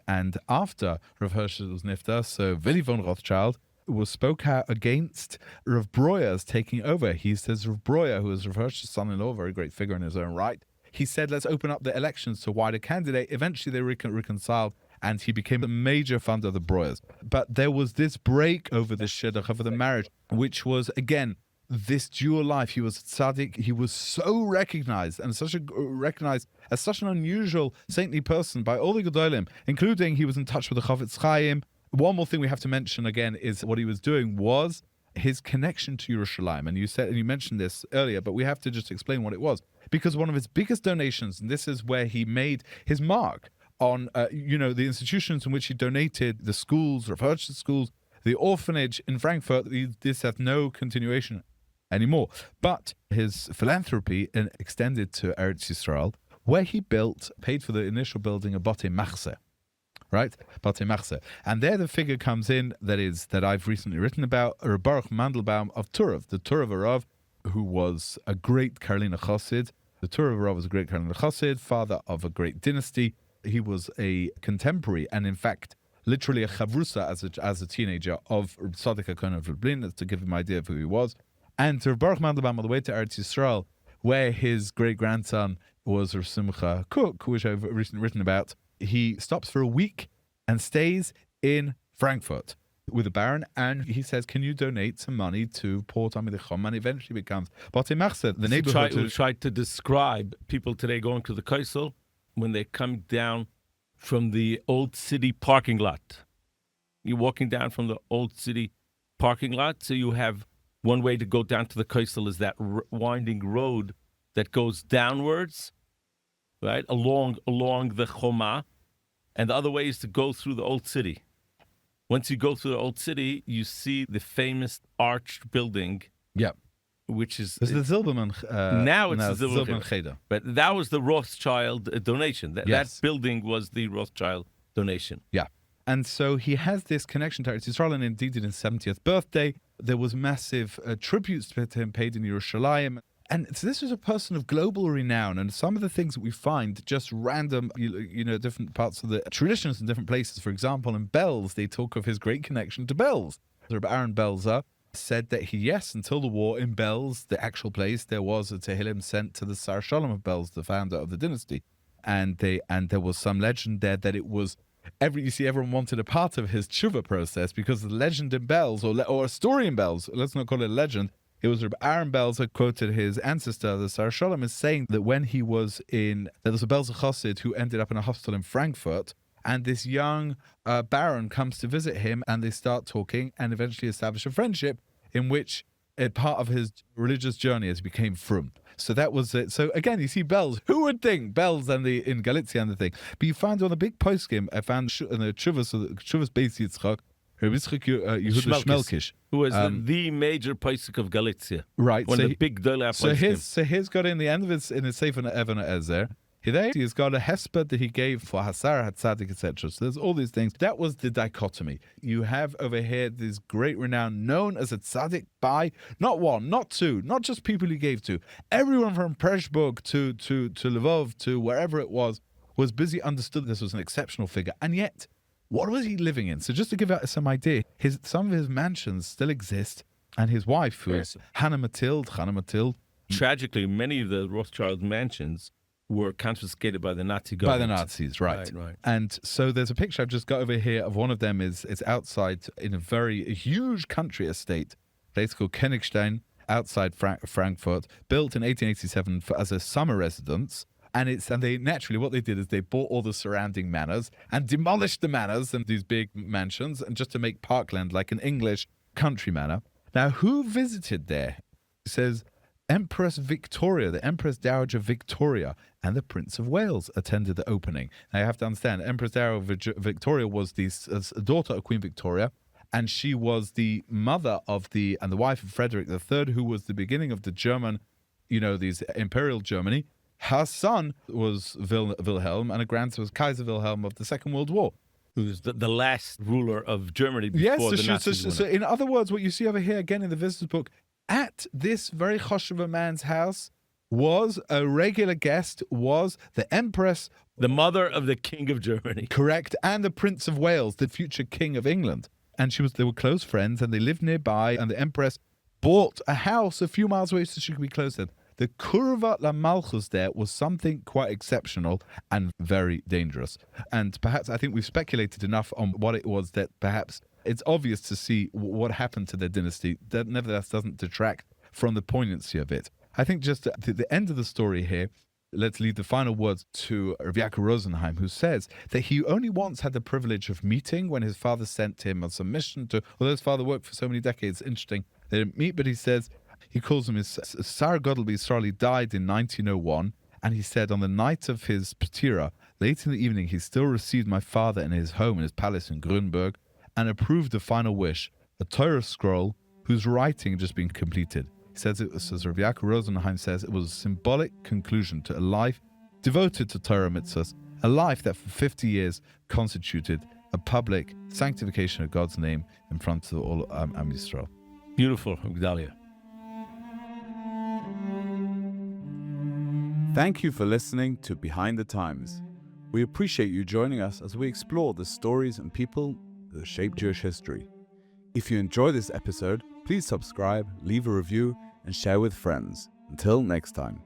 And after Rav Herschel's nifta, so Willi von Rothschild spoke out against Rav Breuer's taking over. He says Rav Breuer, who was Rav Herschel's son-in-law, a very great figure in his own right, he said, let's open up the elections to a wider candidate. Eventually they reconciled, and he became a major funder of the Breuers. But there was this break over the shidduch, over the marriage, which was, again, this dual life. He was tzaddik. He was so recognized and recognized as such an unusual saintly person by all the Gedolim, including he was in touch with the Chofetz Chaim. One more thing we have to mention again is what he was doing was his connection to Yerushalayim. And you mentioned this earlier, but we have to just explain what it was, because one of his biggest donations, and this is where he made his mark on the institutions in which he donated, the schools, Rav Herschel schools, the orphanage in Frankfurt. This has no continuation anymore. But his philanthropy extended to Eretz Yisrael, where he paid for the initial building of Batei Machzeh, right? Batei Machzeh. And there the figure comes in that I've recently written about, Baruch Mandelbaum of Turov, the Turov Rav, who was a great Karliner Chassid. The Turov Rav was a great Karliner Chassid, father of a great dynasty. He was a contemporary, and in fact, literally a chavrusa as a teenager of Tzaddik HaKohen of Lublin, to give him an idea of who he was. And to Baruch Mandelbaum on the way to Eretz Yisrael, where his great-grandson was Rav Simcha Cook, which I've recently written about, he stops for a week and stays in Frankfurt with the Baron, and he says, can you donate some money to Port Talmidei Chacham? And eventually becomes Batei Machzeh, the neighborhood. We tried to describe people today going to the Kaisel when they come down from the Old City parking lot. You're walking down from the Old City parking lot, so you have one way to go down to the Kaisel is that winding road that goes downwards, right, along the Choma, and the other way is to go through the Old City. Once you go through the Old City, you see the famous arched building. Yeah. Which is... It's the Zilberman... now it's the Zilberman Cheder. But that was the Rothschild donation. That building was the Rothschild donation. Yeah. And so he has this connection to Eretz Yisrael, and indeed in his 70th birthday, there was massive tributes to him paid in Yerushalayim. And so this was a person of global renown, and some of the things that we find, just random, different parts of the traditions in different places. For example, in Belz, they talk of his great connection to Belz. Rabbi Aaron Belzer said that until the war in Belz, the actual place, there was a Tehillim sent to the Sar Shalom of Belz, the founder of the dynasty. And there was some legend there that it was, everyone wanted a part of his tshuva process, because the legend in Belz, or a story in Belz, let's not call it a legend, it was Rabbi Aaron Belzer quoted his ancestor, the Sar Shalom, as saying that when he was there was a Belzer Chassid who ended up in a hospital in Frankfurt, and this young baron comes to visit him, and they start talking and eventually establish a friendship in which part of his religious journey has became frum. So that was it. So again, you see Belz. Who would think Belz in Galicia and the thing? But you find on the big poskim, I found in the Chuvas Beis Yitzchak, Rabbi Yehuda Shmelkish, who was the major posik of Galicia, right? One of the big Gedalia poskim. So he's got in the end of in his Sefer Evan Ezer. He's got a hesped that he gave for Hasar, Hatzadik, etc. So there's all these things. That was the dichotomy. You have over here this great renown known as a tzaddik by not one, not two, not just people he gave to. Everyone from Preshburg to Lvov to wherever it was busy understood this was an exceptional figure. And yet, what was he living in? So just to give out some idea, some of his mansions still exist, and his wife, who is Hannah Mathilde. Tragically, many of the Rothschild mansions were confiscated by the Nazi government. By the Nazis, right. And so there's a picture I've just got over here of one of them. It's outside in a huge country estate, a place called Königstein, outside Frankfurt, built in 1887 as a summer residence. And they naturally, what they did is they bought all the surrounding manors and demolished the manors and these big mansions, and just to make parkland like an English country manor. Now, who visited there? It says Empress Victoria, the Empress Dowager Victoria, and the Prince of Wales attended the opening. Now, you have to understand, Empress Dowager Victoria was the daughter of Queen Victoria, and she was the mother of and the wife of Frederick III, who was the beginning of the German, these Imperial Germany. Her son was Wilhelm, and a grandson was Kaiser Wilhelm of the Second World War. Who was the last ruler of Germany before the Nazis. So in other words, what you see over here, again in the visitor's book, at this very choshev man's house, was a regular guest, was the Empress, the mother of the King of Germany. Correct, and the Prince of Wales, the future King of England. And they were close friends, and they lived nearby, and the Empress bought a house a few miles away so she could be close to them. The Kurva La Malchus there was something quite exceptional and very dangerous. And perhaps, I think we've speculated enough on what it was that perhaps it's obvious to see what happened to their dynasty. That nevertheless doesn't detract from the poignancy of it. I think just at the end of the story here, let's leave the final words to Rav Yaakov Rosenheim, who says that he only once had the privilege of meeting when his father sent him on some mission although his father worked for so many decades, interesting, they didn't meet, but he says, he calls him his Sar Godel Yisraeli, died in 1901, and he said on the night of his Patira, late in the evening, he still received my father in his home, in his palace in Grünberg, and approved the final wish, a Torah scroll whose writing had just been completed. He says it was, as Rav Yaakov Rosenheim says, it was a symbolic conclusion to a life devoted to Torah mitzvahs, a life that for 50 years constituted a public sanctification of God's name in front of all Am Yisrael. Beautiful, Gedalia. Thank you for listening to Behind the Times. We appreciate you joining us as we explore the stories and people that shape Jewish history. If you enjoy this episode, please subscribe, leave a review, and share with friends. Until next time.